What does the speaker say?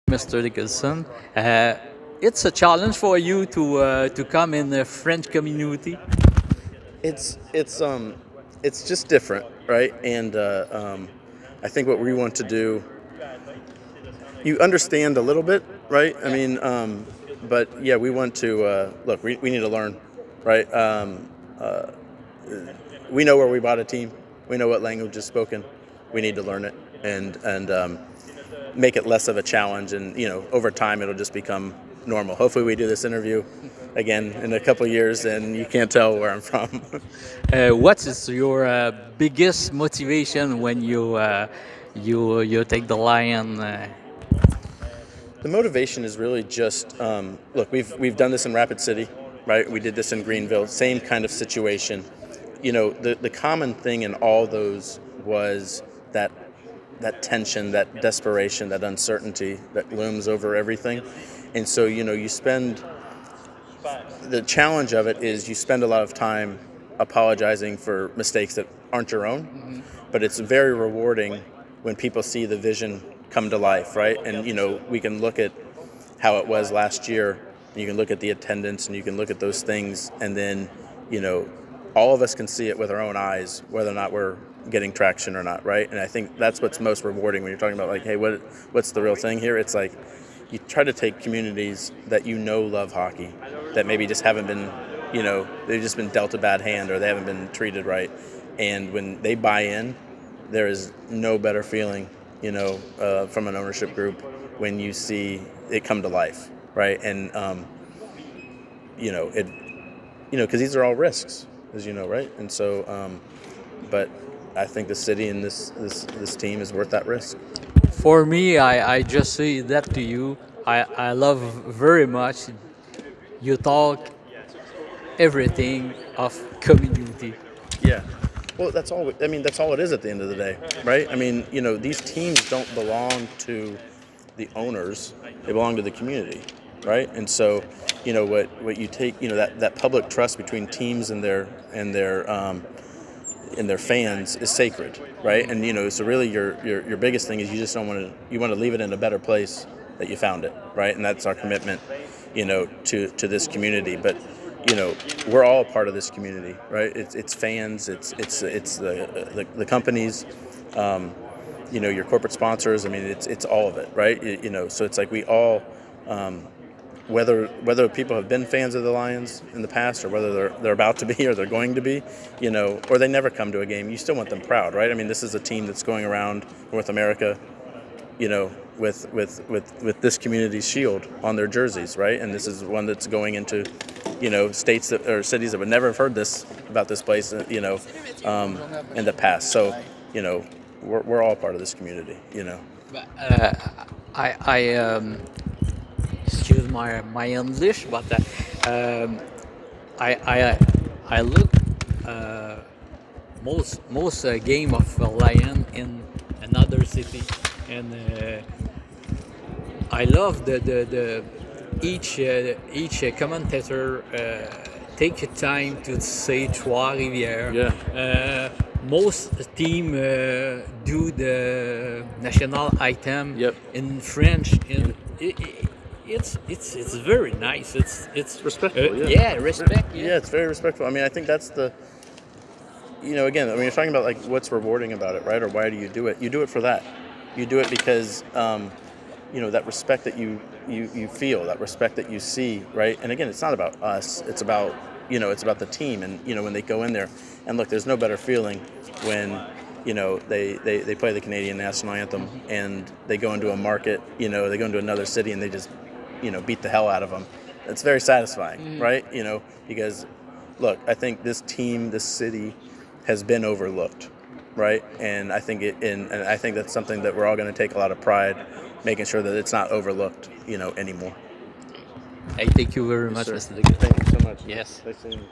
Mr. Dickerson. It's a challenge for you to come in the French community. It's it's um it's just different, right? And I think what we want to do, you understand a little bit, right? But yeah, we want to look. We need to learn, right? We know where we bought a team. We know what language is spoken. We need to learn it and make it less of a challenge. And over time, it'll just become normal. Hopefully, we do this interview again in a couple of years, and you can't tell where I'm from. What is your biggest motivation when you take the lion? The motivation is really just look. We've done this in Rapid City, right? We did this in Greenville. Same kind of situation. The common thing in all those was that tension, that desperation, that uncertainty that looms over everything. And so you spend the challenge of it is you spend a lot of time apologizing for mistakes that aren't your own, but it's very rewarding when people see the vision come to life, right? And we can look at how it was last year, and you can look at the attendance, and you can look at those things, and then all of us can see it with our own eyes, whether or not we're getting traction or not, right? And I think that's what's most rewarding when you're talking about, like, hey, what's the real thing here? It's like you try to take communities that love hockey, that maybe just haven't been, they've just been dealt a bad hand or they haven't been treated right. And when they buy in, there is no better feeling, from an ownership group when you see it come to life, right? And, because these are all risks, as you know, right? And so, but I think the city and this team is worth that risk. For me, I just say that to you. I love very much. You talk everything of community. Yeah. Well, that's all. I mean, that's all it is at the end of the day, right? I mean, these teams don't belong to the owners; they belong to the community, right? And so, what you take, that public trust between teams and their fans is sacred, right? And so really, your biggest thing is you just don't want to leave it in a better place that you found it, right? And that's our commitment, to this community. But we're all a part of this community, right? It's fans, it's the companies, your corporate sponsors. I mean, it's all of it, right? So it's like we all, whether people have been fans of the Lions in the past or whether they're about to be or they're going to be, or they never come to a game, you still want them proud, right? I mean, this is a team that's going around North America, with this community's shield on their jerseys, right? And this is one that's going into, states or cities that would never have heard about this place, in the past. So, we're all part of this community, I excuse my English, but I look most game of Lion in another city, and I love the each commentator take time to say Trois-Rivières. Yeah. Most team do the national anthem in French. It's very nice. It's respectful. respect. Yeah, it's very respectful. I mean, I think that's the. Again, I mean, you're talking about like what's rewarding about it, right? Or why do you do it? You do it for that. You do it because that respect that you feel, that respect that you see, right? And again, it's not about us. It's about the team. And when they go in there, and look, there's no better feeling when they play the Canadian national anthem and they go into a market, they go into another city and they just beat the hell out of them. It's very satisfying, right? Because look, I think this team, this city, has been overlooked, right? And I think and I think that's something that we're all going to take a lot of pride, making sure that it's not overlooked, anymore. Hey, thank you very much, Sir. Mr. Dickerson. Thank you so much. Yes. Nice seeing you.